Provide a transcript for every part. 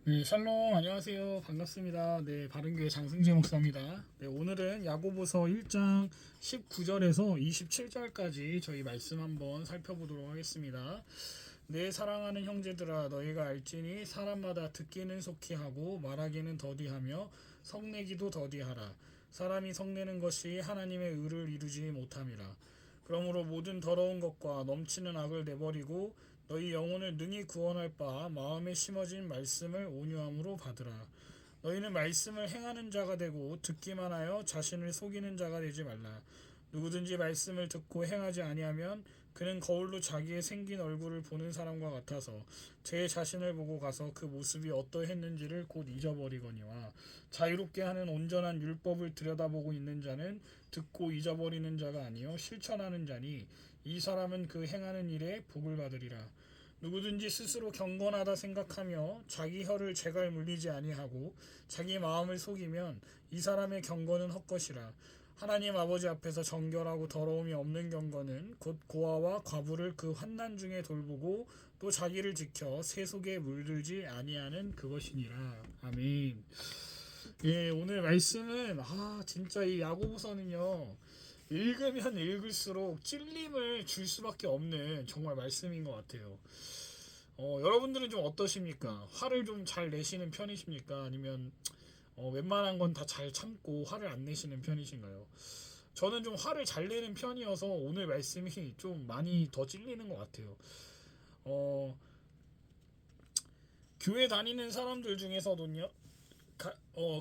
네, 샬롬 안녕하세요. 반갑습니다. 네, 바른교회 장승재 목사입니다. 네, 오늘은 야고보서 1장 19절에서 27절까지 저희 말씀 한번 살펴보도록 하겠습니다. 내 사랑하는 형제들아, 너희가 알지니 사람마다 듣기는 속히 하고 말하기는 더디하며 성내기도 더디하라. 사람이 성내는 것이 하나님의 의를 이루지 못함이라. 그러므로 모든 더러운 것과 넘치는 악을 내버리고 너희 영혼을 능히 구원할 바 마음에 심어진 말씀을 온유함으로 받으라. 너희는 말씀을 행하는 자가 되고 듣기만 하여 자신을 속이는 자가 되지 말라. 누구든지 말씀을 듣고 행하지 아니하면 그는 거울로 자기의 생긴 얼굴을 보는 사람과 같아서 제 자신을 보고 가서 그 모습이 어떠했는지를 곧 잊어버리거니와, 자유롭게 하는 온전한 율법을 들여다보고 있는 자는 듣고 잊어버리는 자가 아니요 실천하는 자니 이 사람은 그 행하는 일에 복을 받으리라. 누구든지 스스로 경건하다 생각하며 자기 혀를 재갈 물리지 아니하고 자기 마음을 속이면 이 사람의 경건은 헛것이라. 하나님 아버지 앞에서 정결하고 더러움이 없는 경건은 곧 고아와 과부를 그 환난 중에 돌보고 또 자기를 지켜 새 속에 물들지 아니하는 그것이니라. 아멘. 예, 오늘 말씀은 진짜 이 야고보서는요, 읽으면 읽을수록 찔림을 줄 수밖에 없는 정말 말씀인 것 같아요. 여러분들은 좀 어떠십니까? 화를 좀 잘 내시는 편이십니까? 아니면 웬만한 건 다 잘 참고 화를 안 내시는 편이신가요? 저는 좀 화를 잘 내는 편이어서 오늘 말씀이 좀 많이 더 찔리는 것 같아요. 어, 교회 다니는 사람들 중에서도요,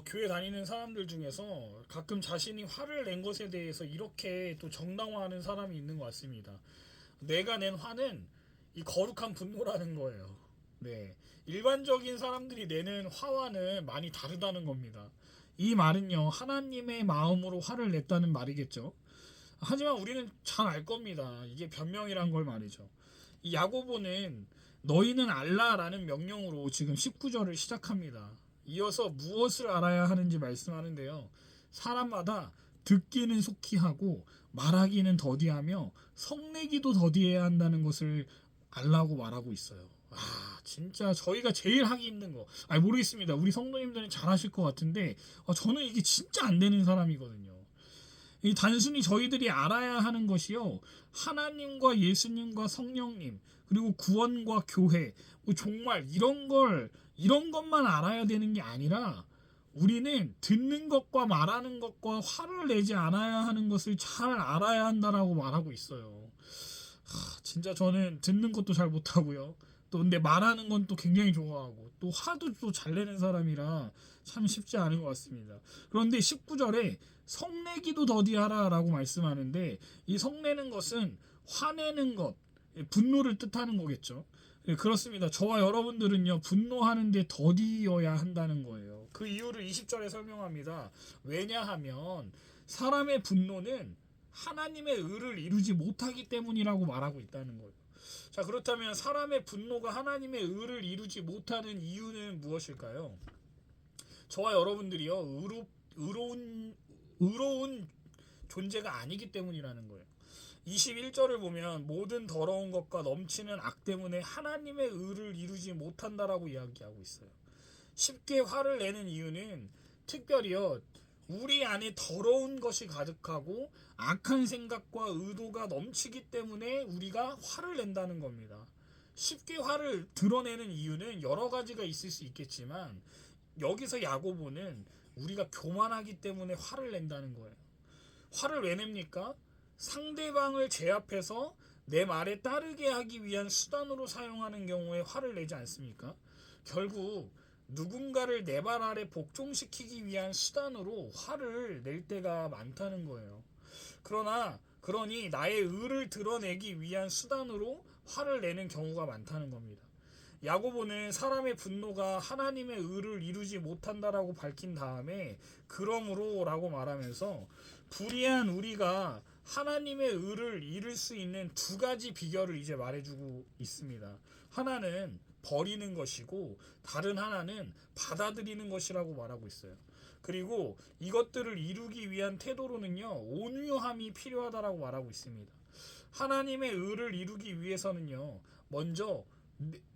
교회 다니는 사람들 중에서 가끔 자신이 화를 낸 것에 대해서 이렇게 또 정당화하는 사람이 있는 것 같습니다. 내가 낸 화는 이 거룩한 분노라는 거예요. 네. 일반적인 사람들이 내는 화와는 많이 다르다는 겁니다. 이 말은요, 하나님의 마음으로 화를 냈다는 말이겠죠. 하지만 우리는 잘 알 겁니다. 이게 변명이란 걸 말이죠. 이 야고보는 너희는 알라라는 명령으로 지금 19절을 시작합니다. 이어서 무엇을 알아야 하는지 말씀하는데요. 사람마다 듣기는 속히 하고 말하기는 더디하며 성내기도 더디해야 한다는 것을 알라고 말하고 있어요. 진짜 저희가 제일 하기 힘든 거. 모르겠습니다. 우리 성도님들은 잘 하실 것 같은데 저는 이게 진짜 안 되는 사람이거든요. 이 단순히 저희들이 알아야 하는 것이요, 하나님과 예수님과 성령님 그리고 구원과 교회, 정말 이런 것만 알아야 되는 게 아니라 우리는 듣는 것과 말하는 것과 화를 내지 않아야 하는 것을 잘 알아야 한다라고 말하고 있어요. 진짜 저는 듣는 것도 잘 못하고요, 또 근데 말하는 건 또 굉장히 좋아하고 또 화도 또 잘 내는 사람이라 참 쉽지 않은 것 같습니다. 그런데 19절에 성내기도 더디하라 라고 말씀하는데, 이 성내는 것은 화내는 것, 분노를 뜻하는 거겠죠. 그렇습니다. 저와 여러분들은요, 분노하는데 더디어야 한다는 거예요. 그 이유를 20절에 설명합니다. 왜냐하면 사람의 분노는 하나님의 의를 이루지 못하기 때문이라고 말하고 있다는 거예요. 자, 그렇다면 사람의 분노가 하나님의 의를 이루지 못하는 이유는 무엇일까요? 저와 여러분들이요, 의로운 존재가 아니기 때문이라는 거예요. 21절을 보면 모든 더러운 것과 넘치는 악 때문에 하나님의 의를 이루지 못한다라고 이야기하고 있어요. 쉽게 화를 내는 이유는 특별히요, 우리 안에 더러운 것이 가득하고 악한 생각과 의도가 넘치기 때문에 우리가 화를 낸다는 겁니다. 쉽게 화를 드러내는 이유는 여러 가지가 있을 수 있겠지만 여기서 야고보는 우리가 교만하기 때문에 화를 낸다는 거예요. 화를 왜 냅니까? 상대방을 제압해서 내 말에 따르게 하기 위한 수단으로 사용하는 경우에 화를 내지 않습니까? 결국 누군가를 내 말 아래 복종시키기 위한 수단으로 화를 낼 때가 많다는 거예요. 그러니 나의 의를 드러내기 위한 수단으로 화를 내는 경우가 많다는 겁니다. 야고보는 사람의 분노가 하나님의 의를 이루지 못한다라고 밝힌 다음에 그러므로 라고 말하면서 불의한 우리가 하나님의 의를 이룰 수 있는 두 가지 비결을 이제 말해주고 있습니다. 하나는 버리는 것이고 다른 하나는 받아들이는 것이라고 말하고 있어요. 그리고 이것들을 이루기 위한 태도로는요, 온유함이 필요하다라고 말하고 있습니다. 하나님의 의를 이루기 위해서는요, 먼저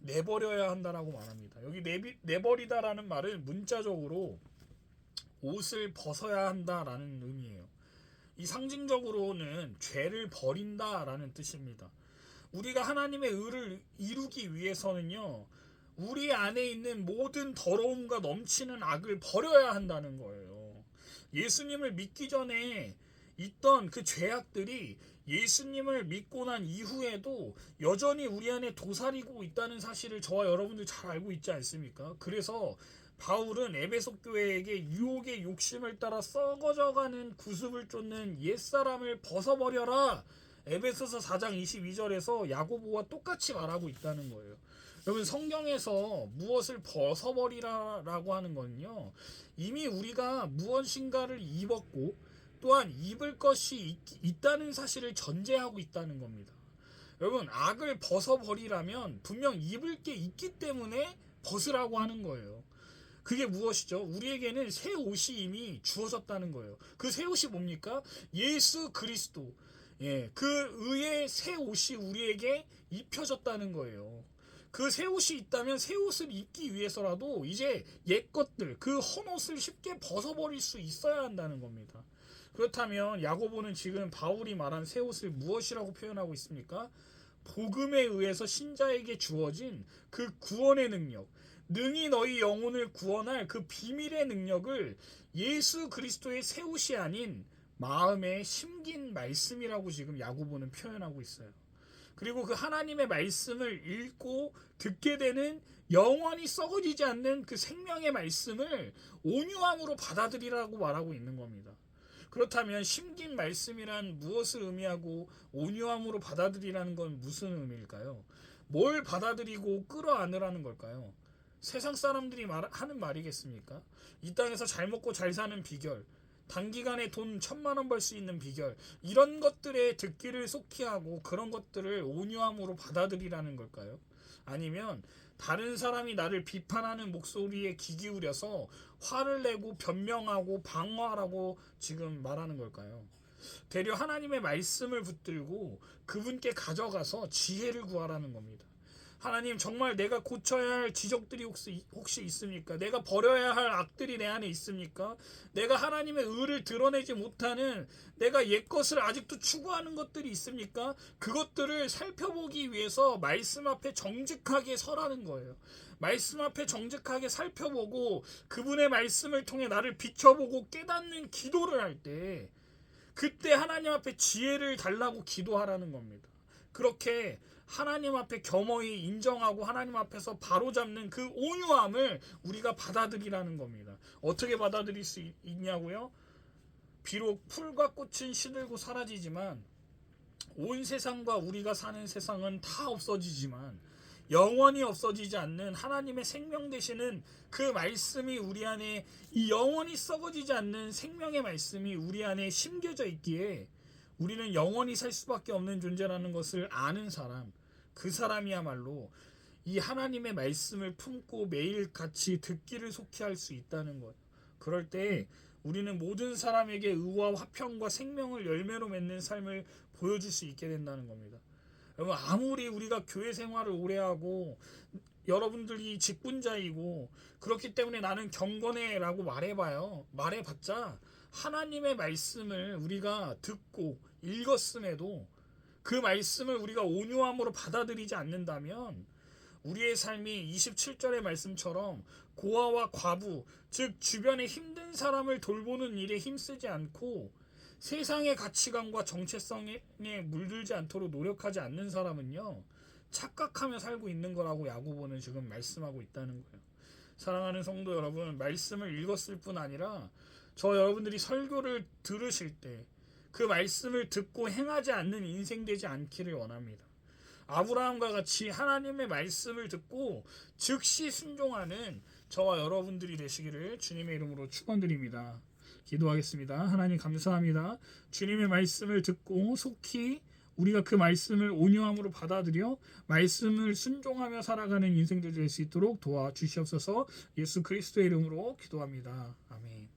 내버려야 한다라고 말합니다. 여기 내버리다라는 말은 문자적으로 옷을 벗어야 한다라는 의미예요. 이 상징적으로는 죄를 버린다라는 뜻입니다. 우리가 하나님의 의를 이루기 위해서는요, 우리 안에 있는 모든 더러움과 넘치는 악을 버려야 한다는 거예요. 예수님을 믿기 전에 있던 그 죄악들이 예수님을 믿고 난 이후에도 여전히 우리 안에 도사리고 있다는 사실을 저와 여러분들 잘 알고 있지 않습니까? 그래서 바울은 에베소 교회에게 유혹의 욕심을 따라 썩어져가는 구습을 쫓는 옛사람을 벗어버려라, 에베소서 4장 22절에서 야고보와 똑같이 말하고 있다는 거예요. 여러분, 성경에서 무엇을 벗어버리라라고 하는 건요, 이미 우리가 무엇인가를 입었고 또한 입을 것이 있다는 사실을 전제하고 있다는 겁니다. 여러분, 악을 벗어버리라면 분명 입을 게 있기 때문에 벗으라고 하는 거예요. 그게 무엇이죠? 우리에게는 새 옷이 이미 주어졌다는 거예요. 그 새 옷이 뭡니까? 예수 그리스도. 그 의의 새 옷이 우리에게 입혀졌다는 거예요. 그 새 옷이 있다면 새 옷을 입기 위해서라도 이제 옛 것들, 그 헌옷을 쉽게 벗어버릴 수 있어야 한다는 겁니다. 그렇다면 야고보는 지금 바울이 말한 새 옷을 무엇이라고 표현하고 있습니까? 복음에 의해서 신자에게 주어진 그 구원의 능력, 능히 너희 영혼을 구원할 그 비밀의 능력을 예수 그리스도의 새 옷이 아닌 마음에 심긴 말씀이라고 지금 야고보는 표현하고 있어요. 그리고 그 하나님의 말씀을 읽고 듣게 되는 영원히 썩어지지 않는 그 생명의 말씀을 온유함으로 받아들이라고 말하고 있는 겁니다. 그렇다면 심긴 말씀이란 무엇을 의미하고 온유함으로 받아들이라는 건 무슨 의미일까요? 뭘 받아들이고 끌어안으라는 걸까요? 세상 사람들이 하는 말이겠습니까? 이 땅에서 잘 먹고 잘 사는 비결, 단기간에 돈 1,000만 원 벌 수 있는 비결, 이런 것들에 듣기를 속히 하고 그런 것들을 온유함으로 받아들이라는 걸까요? 아니면 다른 사람이 나를 비판하는 목소리에 귀 기울여서 화를 내고 변명하고 방어하라고 지금 말하는 걸까요? 되려 하나님의 말씀을 붙들고 그분께 가져가서 지혜를 구하라는 겁니다. 하나님, 정말 내가 고쳐야 할 지적들이 혹시 있습니까? 내가 버려야 할 악들이 내 안에 있습니까? 내가 하나님의 의를 드러내지 못하는, 내가 옛것을 아직도 추구하는 것들이 있습니까? 그것들을 살펴보기 위해서 말씀 앞에 정직하게 서라는 거예요. 말씀 앞에 정직하게 살펴보고 그분의 말씀을 통해 나를 비춰보고 깨닫는 기도를 할 때, 그때 하나님 앞에 지혜를 달라고 기도하라는 겁니다. 그렇게 하나님 앞에 겸허히 인정하고 하나님 앞에서 바로잡는 그 온유함을 우리가 받아들이라는 겁니다. 어떻게 받아들일 수 있냐고요? 비록 풀과 꽃은 시들고 사라지지만, 온 세상과 우리가 사는 세상은 다 없어지지만 영원히 없어지지 않는 하나님의 생명 되시는 그 말씀이 우리 안에, 이 영원히 썩어지지 않는 생명의 말씀이 우리 안에 심겨져 있기에 우리는 영원히 살 수밖에 없는 존재라는 것을 아는 사람, 그 사람이야말로 이 하나님의 말씀을 품고 매일 같이 듣기를 속히 할 수 있다는 거예요. 그럴 때 우리는 모든 사람에게 의와 화평과 생명을 열매로 맺는 삶을 보여줄 수 있게 된다는 겁니다. 여러분, 아무리 우리가 교회 생활을 오래 하고 여러분들이 직분자이고 그렇기 때문에 나는 경건해 라고 말해봤자 하나님의 말씀을 우리가 듣고 읽었음에도 그 말씀을 우리가 온유함으로 받아들이지 않는다면 우리의 삶이 27절의 말씀처럼 고아와 과부, 즉 주변에 힘든 사람을 돌보는 일에 힘쓰지 않고 세상의 가치관과 정체성에 물들지 않도록 노력하지 않는 사람은요, 착각하며 살고 있는 거라고 야고보는 지금 말씀하고 있다는 거예요. 사랑하는 성도 여러분, 말씀을 읽었을 뿐 아니라 저 여러분들이 설교를 들으실 때 그 말씀을 듣고 행하지 않는 인생 되지 않기를 원합니다. 아브라함과 같이 하나님의 말씀을 듣고 즉시 순종하는 저와 여러분들이 되시기를 주님의 이름으로 축원드립니다. 기도하겠습니다. 하나님, 감사합니다. 주님의 말씀을 듣고 속히 우리가 그 말씀을 온유함으로 받아들여 말씀을 순종하며 살아가는 인생들 될 수 있도록 도와주시옵소서. 예수 그리스도의 이름으로 기도합니다. 아멘.